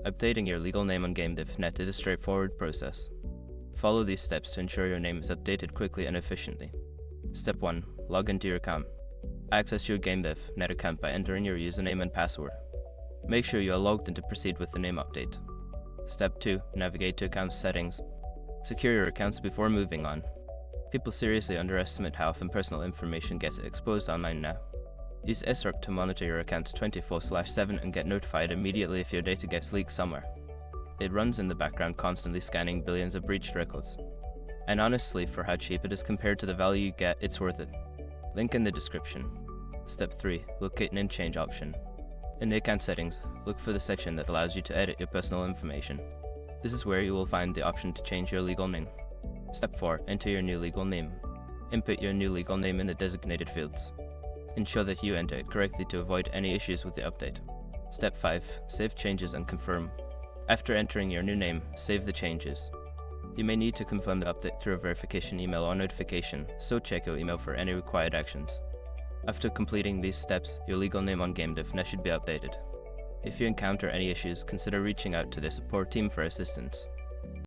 Updating your legal name on GameDev.net is a straightforward process. Follow these steps to ensure your name is updated quickly and efficiently. Step 1. Log into your account. Access your GameDev.net account by entering your username and password. Make sure you are logged in to proceed with the name update. Step 2. Navigate to account settings. Secure your accounts before moving on. People seriously underestimate how often personal information gets exposed online now. Use SRUC to monitor your accounts 24/7 and get notified immediately if your data gets leaked somewhere. It runs in the background, constantly scanning billions of breached records. And honestly, for how cheap it is compared to the value you get, it's worth it. Link in the description. Step 3. Locate name change option. In the account settings, look for the section that allows you to edit your personal information. This is where you will find the option to change your legal name. Step 4. Enter your new legal name. Input your new legal name in the designated fields. Ensure that you enter it correctly to avoid any issues with the update. Step 5. Save changes and confirm. After entering your new name, save the changes. You may need to confirm the update through a verification email or notification, so check your email for any required actions. After completing these steps, your legal name on GameDev.net should be updated. If you encounter any issues, consider reaching out to their support team for assistance.